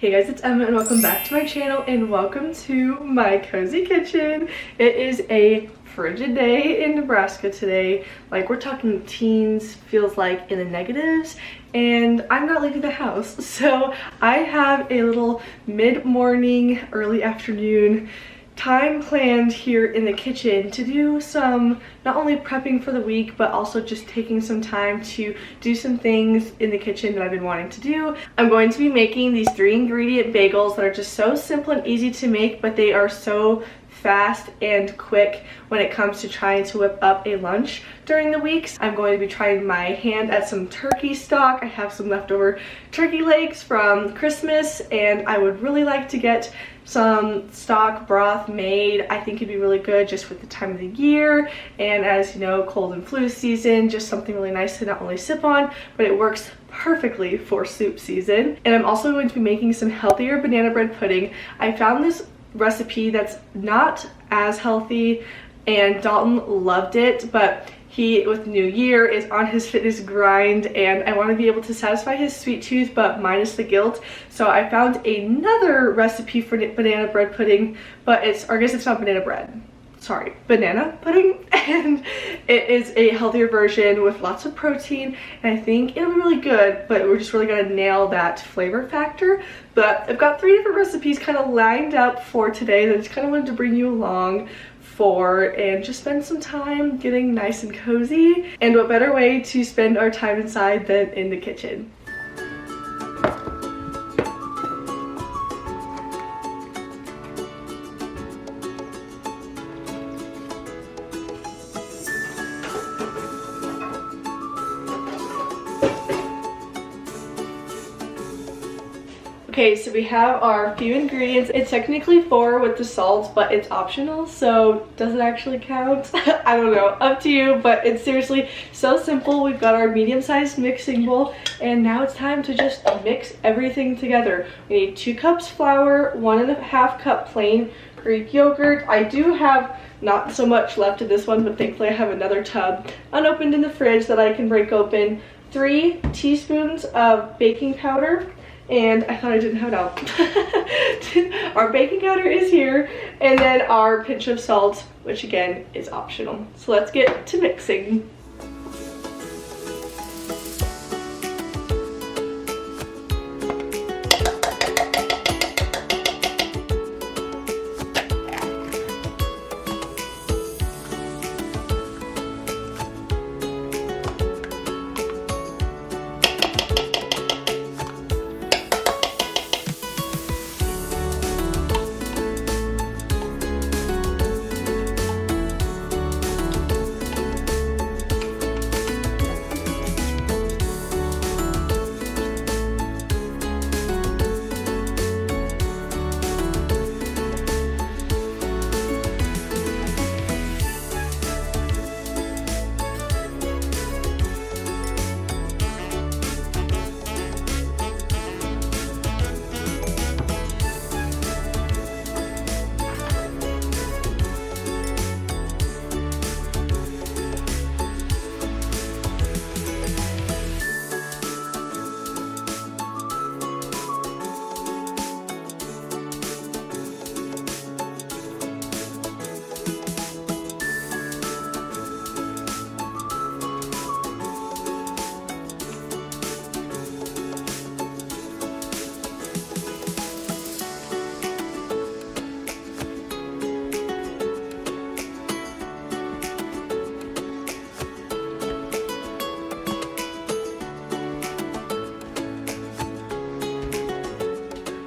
Hey guys, it's Emma and welcome back to my channel and welcome to my cozy kitchen. It is a frigid day in Nebraska today. Like, we're talking teens, feels like, in the negatives, and I'm not leaving the house. So I have a little mid-morning, early afternoon time planned here in the kitchen to do some not only prepping for the week but also just taking some time to do some things in the kitchen that I've been wanting to do. I'm going to be making these 3-ingredient bagels that are just so simple and easy to make, but they are so fast and quick when it comes to trying to whip up a lunch during the weeks. I'm going to be trying my hand at some turkey stock. I have some leftover turkey legs from Christmas and I would really like to get some stock broth made. I think it'd be really good just with the time of the year, and as you know, cold and flu season, just something really nice to not only sip on, but it works perfectly for soup season. And I'm also going to be making some healthier banana bread pudding. I found this recipe that's not as healthy and Dalton loved it, but he, with New Year, is on his fitness grind and I want to be able to satisfy his sweet tooth but minus the guilt. So I found another recipe for banana bread pudding, but I guess it's not banana bread. Sorry, banana pudding, and it is a healthier version with lots of protein, and I think it'll be really good, but we're just really gonna nail that flavor factor. But I've got 3 different recipes kind of lined up for today that I just kind of wanted to bring you along for and just spend some time getting nice and cozy. And what better way to spend our time inside than in the kitchen. Okay, so we have our few ingredients. It's technically 4 with the salt, but it's optional, so does it actually count? I don't know, up to you, but it's seriously so simple. We've got our medium-sized mixing bowl, and now it's time to just mix everything together. We need 2 cups flour, 1.5 cup plain Greek yogurt. I do have not so much left of this one, but thankfully I have another tub unopened in the fridge that I can break open. 3 teaspoons of baking powder. And I thought I didn't have it out. Our baking powder is here, and then our pinch of salt, which again is optional. So let's get to mixing.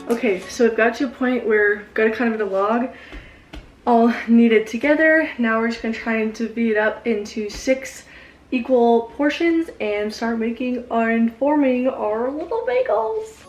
Okay, so we've got to a point where we've got it kind of in a log, all kneaded together. Now we're just gonna try and divvy it up into 6 equal portions and start making and forming our little bagels.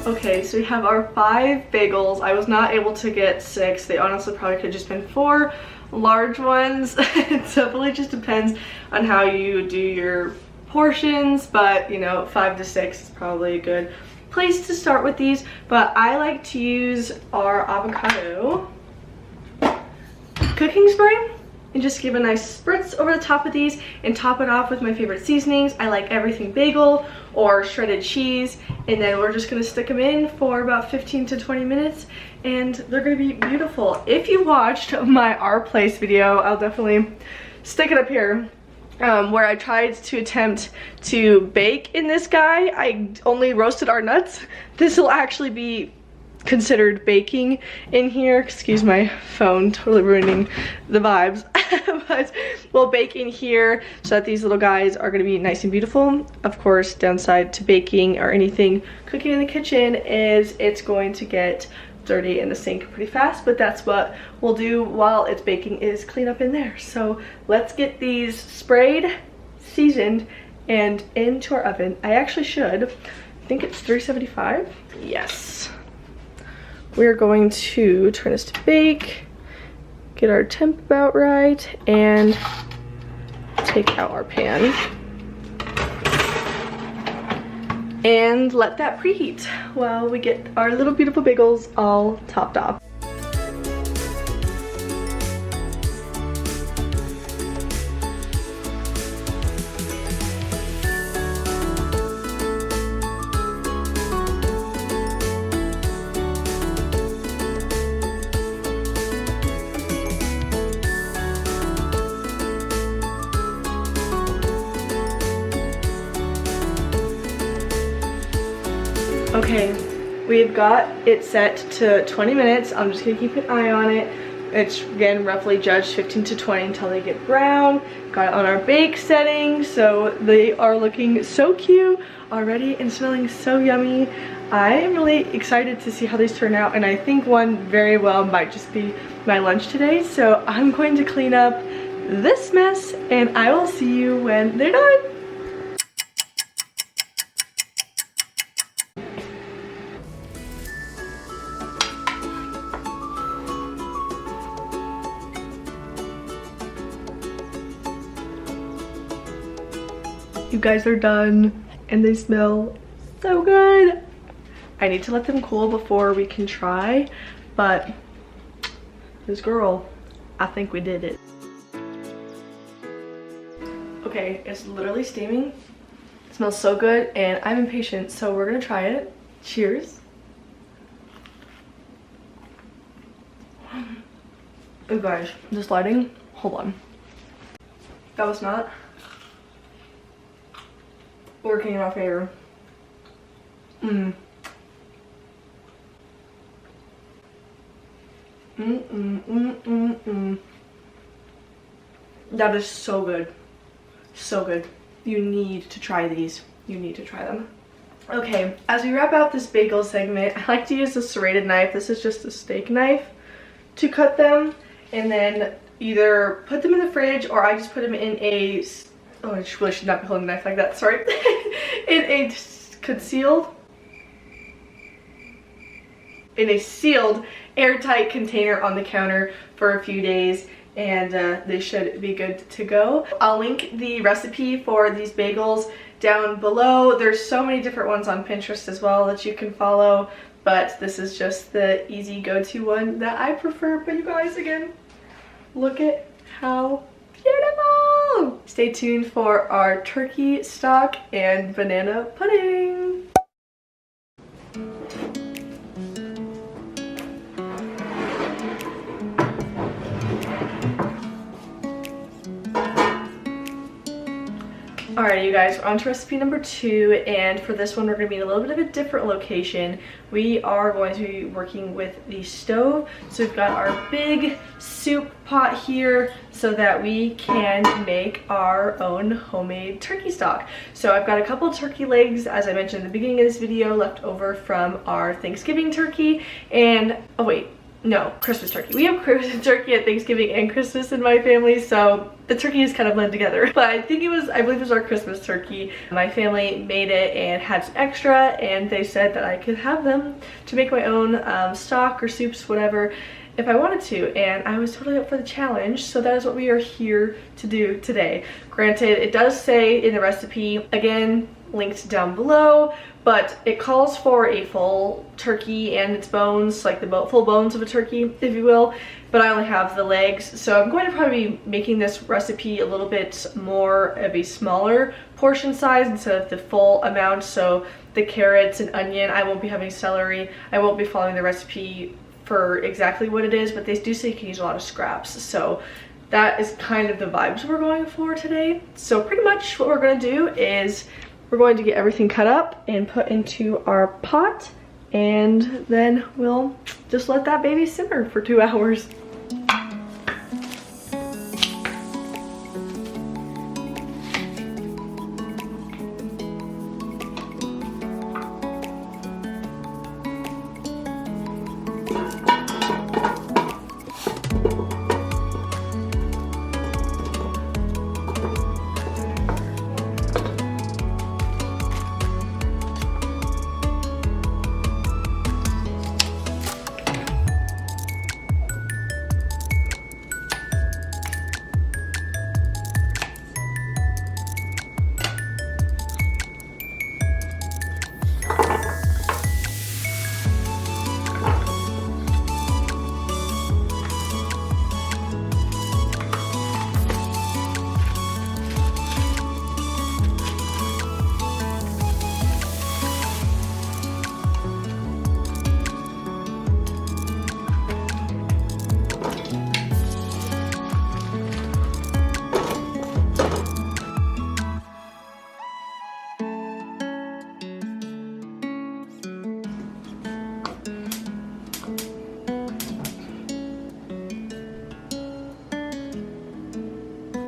Okay, so we have our 5 bagels. I was not able to get 6. They honestly probably could have just been 4 large ones. It definitely just depends on how you do your portions, but you know, 5 to 6 is probably a good place to start with these. But I like to use our avocado cooking spray and just give a nice spritz over the top of these and top it off with my favorite seasonings. I like everything bagel or shredded cheese, and then we're just gonna stick them in for about 15 to 20 minutes and they're gonna be beautiful. If you watched my Our Place video, I'll definitely stick it up here, where I tried to attempt to bake in this guy. I only roasted our nuts. This will actually be considered baking in here. Excuse my phone, totally ruining the vibes. But we'll bake in here so that these little guys are going to be nice and beautiful. Of course, downside to baking or anything cooking in the kitchen is it's going to get dirty in the sink pretty fast, but that's what we'll do while it's baking, is clean up in there. So let's get these sprayed, seasoned, and into our oven. I actually should, I think it's 375. Yes. We're going to turn this to bake, get our temp about right, and take out our pan. And let that preheat while we get our little beautiful bagels all topped off. Okay, we've got it set to 20 minutes. I'm just gonna keep an eye on it. It's, again, roughly judged 15 to 20 until they get brown. Got it on our bake setting, so they are looking so cute already and smelling so yummy. I am really excited to see how these turn out, and I think one very well might just be my lunch today. So I'm going to clean up this mess, and I will see you when they're done. You guys are done and they smell so good. I need to let them cool before we can try, but this girl, I think we did it. Okay, it's literally steaming. It smells so good and I'm impatient, so we're gonna try it. Cheers. Oh guys, this lighting, hold on. That was not working in my favor. That is so good. So good. You need to try these. You need to try them. Okay, as we wrap out this bagel segment, I like to use a serrated knife. This is just a steak knife to cut them, and then either put them in the fridge, or I just put them in a, oh, I really should not be holding a knife like that, sorry. in a sealed airtight container on the counter for a few days, and they should be good to go. I'll link the recipe for these bagels down below. There's so many different ones on Pinterest as well that you can follow, but this is just the easy go-to one that I prefer. But you guys, again, look at how beautiful! Stay tuned for our turkey stock and banana pudding. Alright, you guys, we're on to recipe number 2, and for this one we're going to be in a little bit of a different location. We are going to be working with the stove, so we've got our big soup pot here so that we can make our own homemade turkey stock. So I've got a couple turkey legs, as I mentioned in the beginning of this video, left over from our Thanksgiving turkey, and oh wait, no, Christmas turkey. We have Christmas turkey at Thanksgiving and Christmas in my family, so the turkey is kind of blend together. But I believe it was our Christmas turkey. My family made it and had some extra, and they said that I could have them to make my own stock or soups, whatever, if I wanted to, and I was totally up for the challenge, so that is what we are here to do today. Granted, it does say in the recipe, again, linked down below, but it calls for a full turkey and its bones, like the full bones of a turkey, if you will, but I only have the legs, so I'm going to probably be making this recipe a little bit more of a smaller portion size instead of the full amount. So the carrots and onion, I won't be having celery, I won't be following the recipe for exactly what it is, but they do say you can use a lot of scraps, so that is kind of the vibes we're going for today. So pretty much what we're going to do is we're going to get everything cut up and put into our pot, and then we'll just let that baby simmer for 2 hours.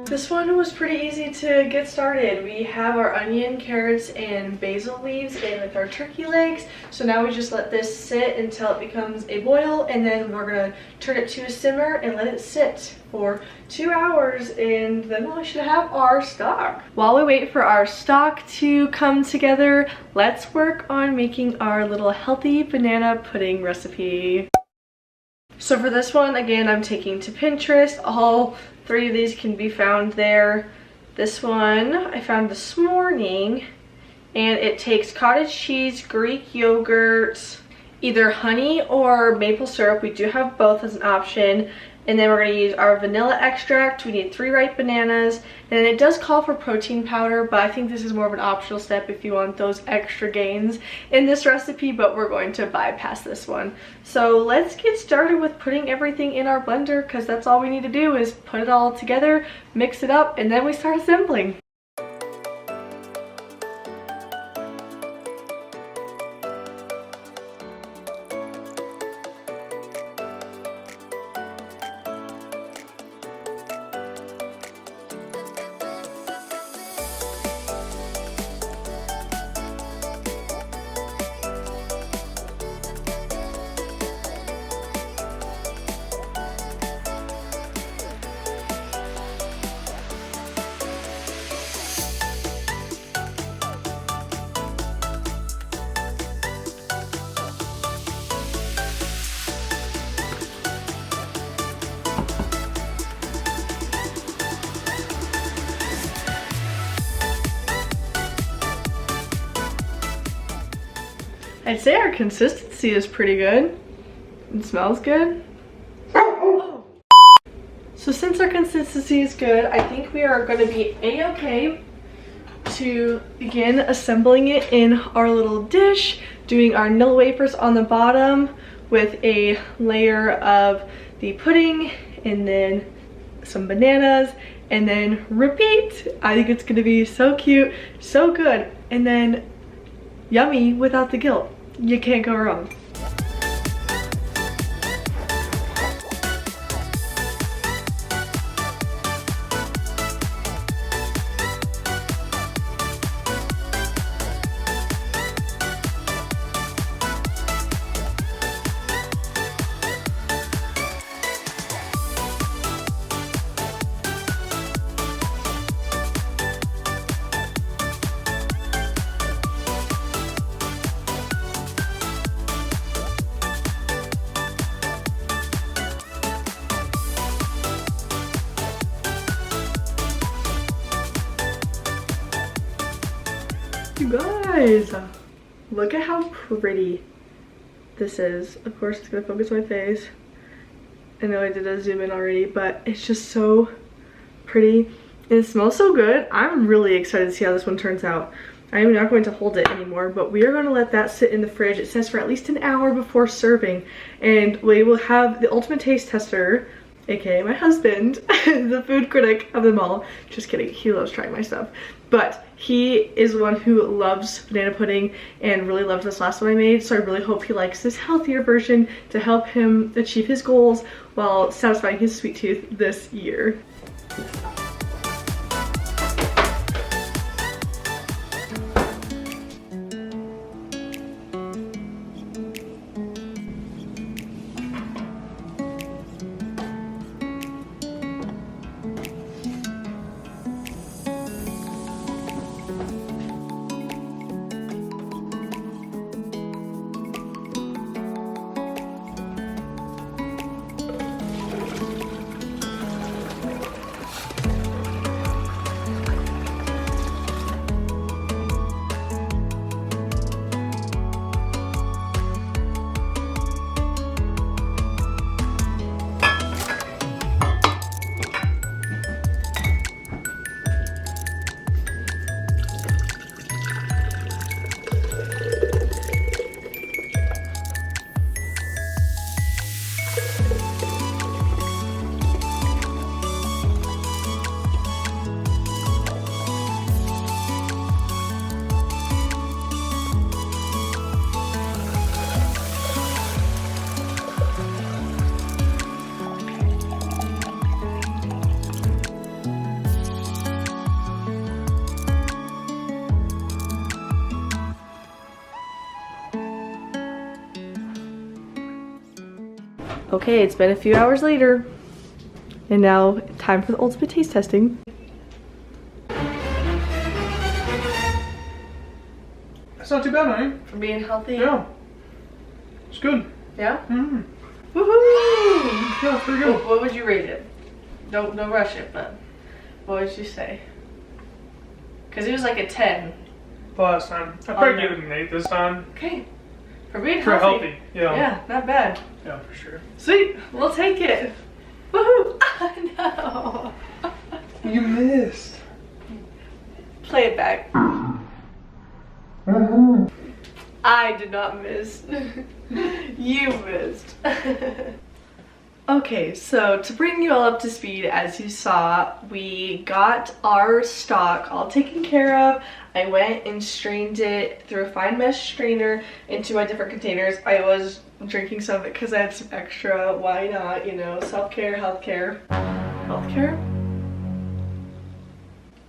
This one was pretty easy to get started. We have our onion, carrots, and basil leaves in with our turkey legs. So now we just let this sit until it becomes a boil, and then we're gonna turn it to a simmer and let it sit for 2 hours, and then we should have our stock. While we wait for our stock to come together, let's work on making our little healthy banana pudding recipe. So for this one, again, I'm taking to Pinterest. All 3 of these can be found there. This one I found this morning, and it takes cottage cheese, Greek yogurt, either honey or maple syrup. We do have both as an option. And then we're going to use our vanilla extract. We need 3 ripe bananas. And it does call for protein powder, but I think this is more of an optional step if you want those extra gains in this recipe, but we're going to bypass this one. So let's get started with putting everything in our blender, because that's all we need to do is put it all together, mix it up, and then we start assembling. I'd say our consistency is pretty good. It smells good. Oh. So since our consistency is good, I think we are going to be a-okay to begin assembling it in our little dish, doing our Nilla wafers on the bottom with a layer of the pudding and then some bananas, and then repeat. I think it's going to be so cute, so good, and then yummy without the guilt. You can't go wrong. You guys, look at how pretty this is. Of course, it's gonna focus my face. I know I did a zoom in already, but it's just so pretty. And it smells so good. I'm really excited to see how this one turns out. I am not going to hold it anymore, but we are going to let that sit in the fridge. It says for at least an hour before serving. And we will have the ultimate taste tester, aka my husband, the food critic of them all. Just kidding, he loves trying my stuff. But he is one who loves banana pudding and really loved this last one I made. So I really hope he likes this healthier version to help him achieve his goals while satisfying his sweet tooth this year. Okay, it's been a few hours later, and now time for the ultimate taste testing. That's not too bad, honey. For being healthy? Yeah. It's good. Yeah? Mm-hmm. Woohoo! Yeah, it's pretty good. What would you rate it? Don't rush it, but what would you say? Because it was like a 10. Last time. I probably gave it an 8 this time. Okay. For being For healthy. Yeah. Yeah, not bad. Yeah, for sure. Sweet, we'll take it. Woohoo! No. You missed. Play it back. I did not miss. You missed. Okay, so to bring you all up to speed, as you saw, we got our stock all taken care of. I went and strained it through a fine mesh strainer into my different containers. I was drinking some of it because I had some extra. Why not? You know, self-care, healthcare. Healthcare?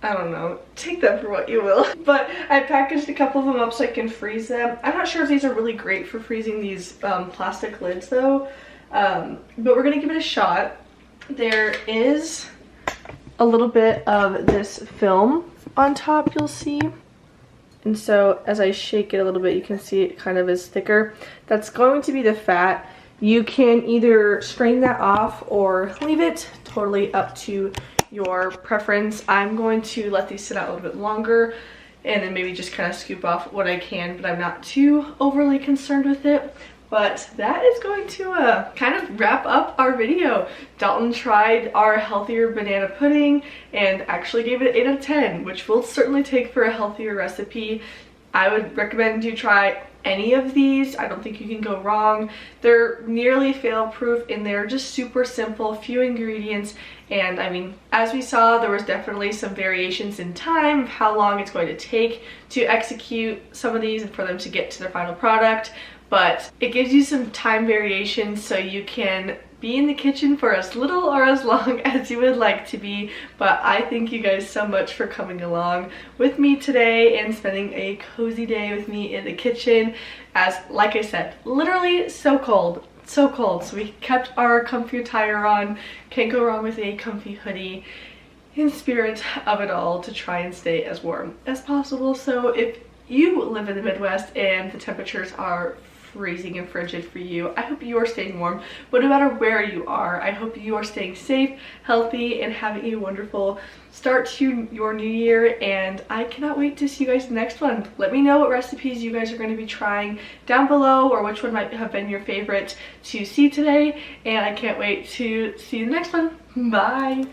I don't know. Take that for what you will. But I packaged a couple of them up so I can freeze them. I'm not sure if these are really great for freezing these plastic lids though. But we're gonna give it a shot. There is a little bit of this film on top, you'll see. And so as I shake it a little bit, you can see it kind of is thicker. That's going to be the fat. You can either strain that off or leave it, totally up to your preference. I'm going to let these sit out a little bit longer and then maybe just kind of scoop off what I can, but I'm not too overly concerned with it. But that is going to kind of wrap up our video. Dalton tried our healthier banana pudding and actually gave it 8 out of 10, which we'll certainly take for a healthier recipe. I would recommend you try any of these. I don't think you can go wrong. They're nearly fail-proof and they're just super simple, few ingredients. And I mean, as we saw, there was definitely some variations in time of how long it's going to take to execute some of these and for them to get to their final product. But it gives you some time variation so you can be in the kitchen for as little or as long as you would like to be. But I thank you guys so much for coming along with me today and spending a cozy day with me in the kitchen. As, like I said, literally so cold. So cold. So we kept our comfy attire on. Can't go wrong with a comfy hoodie. In spirit of it all, to try and stay as warm as possible. So if you live in the Midwest and the temperatures are freezing and frigid for you. I hope you are staying warm, but no matter where you are, I hope you are staying safe, healthy, and having a wonderful start to your new year. And I cannot wait to see you guys in the next one. Let me know what recipes you guys are going to be trying down below, or which one might have been your favorite to see today. And I can't wait to see you in the next one. Bye.